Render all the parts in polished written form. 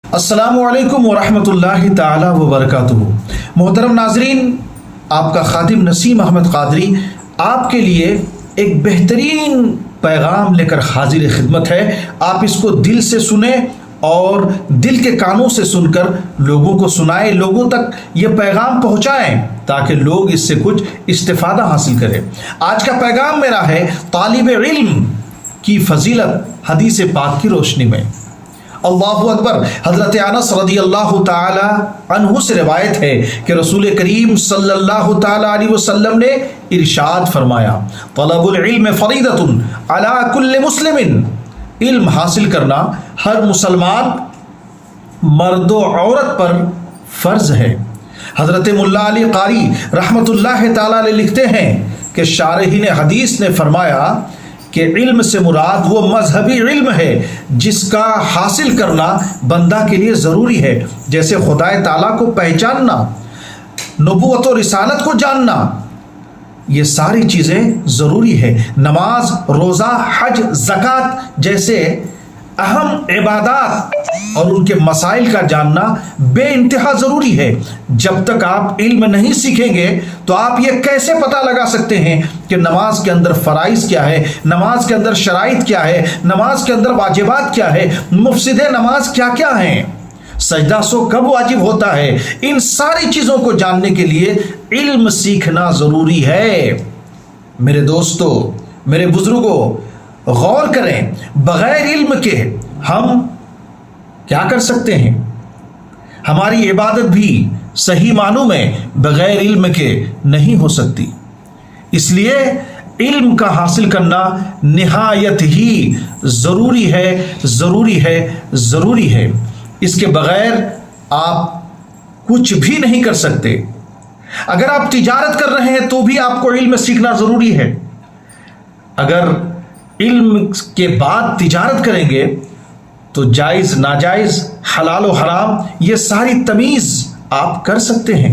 अस्सलामुअलैकुम वरहमतुल्लाहि ताला वबरकातुहू। मोहतरम नाजरीन, आपका खादिम नसीम अहमद कादरी आपके लिए एक बेहतरीन पैगाम लेकर हाजिर खिदमत है। आप इसको दिल से सुने और दिल के कानों से सुनकर लोगों को सुनाएं, लोगों तक ये पैगाम पहुंचाएं ताकि लोग इससे कुछ इस्तिफादा हासिल करें। आज का पैगाम मेरा है तालिब इल्म की फजीलत हदीस पाक की रोशनी में। अल्लाहु अकबर। हज़रत अनस रज़ियल्लाहु ताला अन्हु से रिवायत है कि रसूल करीम सल्लल्लाहु ताला अलैहि वसल्लम ने इरशाद फरमाया, तलबुल इल्म फरीदतुन अला कुल्लि मुस्लिमिन। इल्म हासिल करना हर मुसलमान मर्द और औरत पर फ़र्ज़ है। हज़रत मुल्ला अली कारी रहमतुल्लाहि ताला अलैह लिखते हैं कि शारहीन हदीस ने फरमाया कि इल्म से मुराद वो मजहबी इल्म है जिसका हासिल करना बंदा के लिए ज़रूरी है, जैसे खुदाए ताला को पहचानना, नबूवत और रिसालत को जानना, ये सारी चीज़ें ज़रूरी है। नमाज, रोज़ा, हज, ज़कात जैसे अहम इबादात और उनके मसाइल का जानना बेइंतहा ज़रूरी है। जब तक आप इल्म नहीं सीखेंगे तो आप ये कैसे पता लगा सकते हैं कि नमाज के अंदर फ़राइज़ क्या है, नमाज के अंदर शराइत क्या है, नमाज के अंदर वाजिबात क्या है, मुफसिद नमाज क्या क्या हैं, सजदा सो कब वाजिब होता है। इन सारी चीज़ों को जानने के लिए इल्म सीखना ज़रूरी है। मेरे दोस्तों, मेरे बुज़ुर्गों, गौर करें, बग़ैर इल्म के हम क्या कर सकते हैं? हमारी इबादत भी सही मानों में बग़ैर इल्म के नहीं हो सकती। इसलिए इल्म का हासिल करना निहायत ही ज़रूरी है, ज़रूरी है, ज़रूरी है। इसके बग़ैर आप कुछ भी नहीं कर सकते। अगर आप तिजारत कर रहे हैं तो भी आपको इल्म सीखना ज़रूरी है। अगर इल्म के बाद तिजारत करेंगे तो जायज़ नाजायज़, हलाल व हराम, ये सारी तमीज़ आप कर सकते हैं।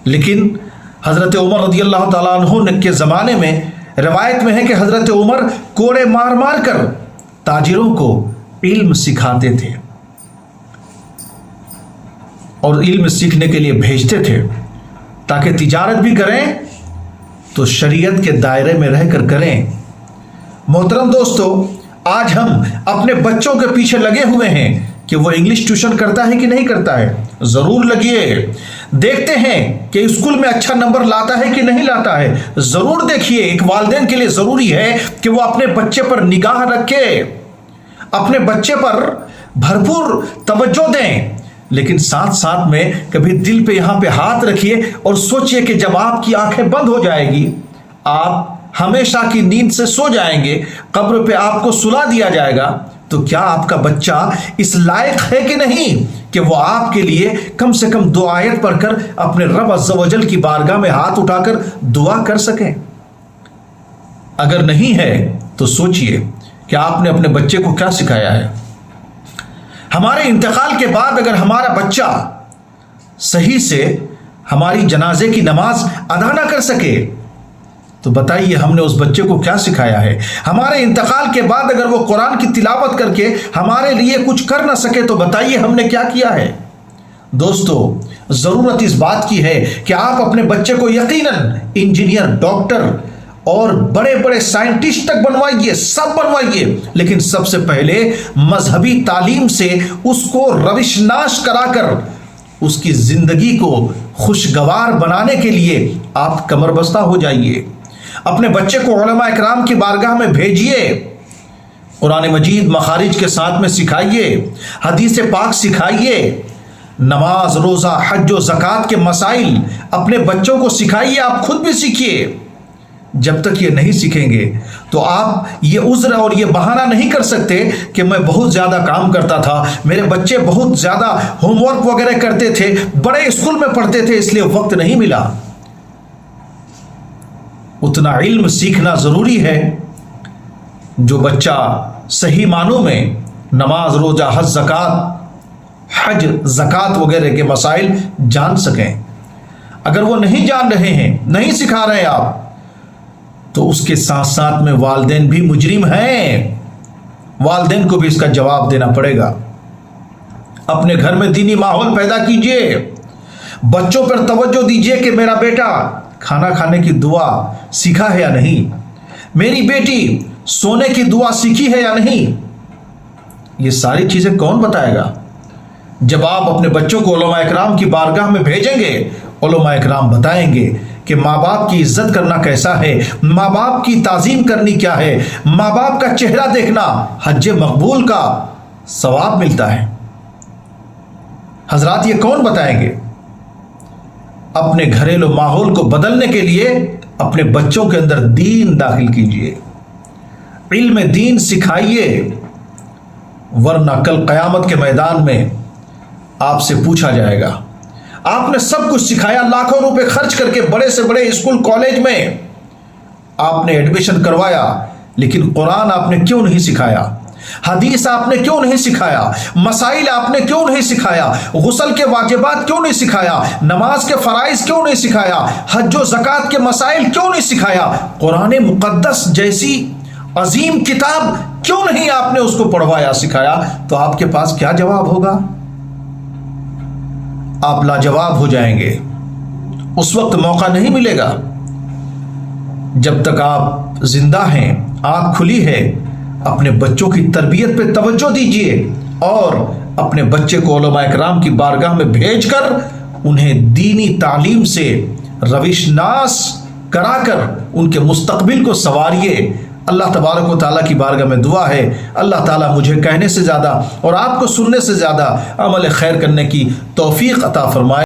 लेकिन हज़रत उमर रज़ियल्लाहु ताला अन्हु के ज़माने में रवायत में है कि हज़रत उमर कोड़े मार मार कर ताजिरों को इल्म सिखाते थे और इल्म सीखने के लिए भेजते थे ताकि तिजारत भी करें तो शरीयत के दायरे में रहकर करें। मोहतरम दोस्तों, आज हम अपने बच्चों के पीछे लगे हुए हैं कि वो इंग्लिश ट्यूशन करता है कि नहीं करता है। ज़रूर लगिए, देखते हैं कि स्कूल में अच्छा नंबर लाता है कि नहीं लाता है। ज़रूर देखिए। एक वालिदैन के लिए ज़रूरी है कि वो अपने बच्चे पर निगाह रखे, अपने बच्चे पर भरपूर तवज्जो दें, लेकिन साथ साथ में कभी दिल पे यहाँ पे हाथ रखिए और सोचिए कि जब आपकी आंखें बंद हो जाएगी, आप हमेशा की नींद से सो जाएंगे, कब्र पे आपको सुला दिया जाएगा, तो क्या आपका बच्चा इस लायक है कि नहीं कि वो आपके लिए कम से कम 2 आयत पढ़कर अपने रब अज़्ज़ व जल की बारगाह में हाथ उठाकर दुआ कर सकें? अगर नहीं है तो सोचिए कि आपने अपने बच्चे को क्या सिखाया है। हमारे इंतकाल के बाद अगर हमारा बच्चा सही से हमारी जनाजे की नमाज अदा ना कर सके तो बताइए हमने उस बच्चे को क्या सिखाया है। हमारे इंतकाल के बाद अगर वो कुरान की तिलावत करके हमारे लिए कुछ कर ना सके तो बताइए हमने क्या किया है। दोस्तों, ज़रूरत इस बात की है कि आप अपने बच्चे को यकीनन इंजीनियर, डॉक्टर और बड़े बड़े साइंटिस्ट तक बनवाइए, सब बनवाइए, लेकिन सबसे पहले मजहबी तालीम से उसको रविशनाश कराकर उसकी ज़िंदगी को खुशगवार बनाने के लिए आप कमरबस्ता हो जाइए। अपने बच्चे को उलमा इकराम की बारगाह में भेजिए, कुरान मजीद मखारिज के साथ में सिखाइए, हदीस पाक सिखाइए, नमाज, रोज़ा, हज और ज़कात के मसाइल अपने बच्चों को सिखाइए, आप खुद भी सीखिए। जब तक ये नहीं सीखेंगे तो आप ये उज़्र और ये बहाना नहीं कर सकते कि मैं बहुत ज़्यादा काम करता था, मेरे बच्चे बहुत ज़्यादा होमवर्क वगैरह करते थे, बड़े स्कूल में पढ़ते थे, इसलिए वक्त नहीं मिला। उतना इल्म सीखना ज़रूरी है जो बच्चा सही मानों में नमाज, रोज़ा, हज, ज़कात वगैरह के मसाइल जान सकें। अगर वो नहीं जान रहे हैं, नहीं सिखा रहे हैं आप, तो उसके साथ साथ में वालिदैन भी मुजरिम हैं, वालिदैन को भी इसका जवाब देना पड़ेगा। اپنے گھر میں دینی ماحول پیدا کیجئے، بچوں پر توجہ دیجئے کہ میرا بیٹا کھانا کھانے کی دعا سیکھا ہے یا نہیں، میری بیٹی سونے کی دعا سیکھی ہے یا نہیں۔ یہ ساری چیزیں کون بتائے گا؟ جب آپ اپنے بچوں کو علماء اکرام کی بارگاہ میں بھیجیں گے، علماء اکرام بتائیں گے کہ ماں باپ کی عزت کرنا کیسا ہے، ماں باپ کی تعظیم کرنی کیا ہے، ماں باپ کا چہرہ دیکھنا حج مقبول کا ثواب ملتا ہے۔ حضرات یہ کون بتائیں گے؟ اپنے گھریلو ماحول کو بدلنے کے لیے اپنے بچوں کے اندر دین داخل کیجئے، علم دین سکھائیے، ورنہ کل قیامت کے میدان میں آپ سے پوچھا جائے گا آپ نے سب کچھ سکھایا، لاکھوں روپے خرچ کر کے بڑے سے بڑے اسکول کالج میں آپ نے ایڈمیشن کروایا، لیکن قرآن آپ نے کیوں نہیں سکھایا، حدیث آپ نے کیوں نہیں سکھایا، مسائل آپ نے کیوں نہیں سکھایا، غسل کے واجبات کیوں نہیں سکھایا، نماز کے فرائض کیوں نہیں سکھایا، حج و زکوٰۃ کے مسائل کیوں نہیں سکھایا، قرآن مقدس جیسی عظیم کتاب کیوں نہیں آپ نے اس کو پڑھوایا سکھایا؟ تو آپ کے پاس کیا جواب ہوگا؟ آپ لاجواب ہو جائیں گے۔ اس وقت موقع نہیں ملے گا۔ جب تک آپ زندہ ہیں، آنکھ کھلی ہے، اپنے بچوں کی تربیت پہ توجہ دیجیے اور اپنے بچے کو علماء اکرام کی بارگاہ میں بھیج کر انہیں دینی تعلیم سے روش ناس کرا کر ان کے مستقبل کو سنواریے۔ اللہ تبارک و تعالیٰ کی بارگاہ میں دعا ہے، اللہ تعالیٰ مجھے کہنے سے زیادہ اور آپ کو سننے سے زیادہ عمل خیر کرنے کی توفیق عطا فرمائے۔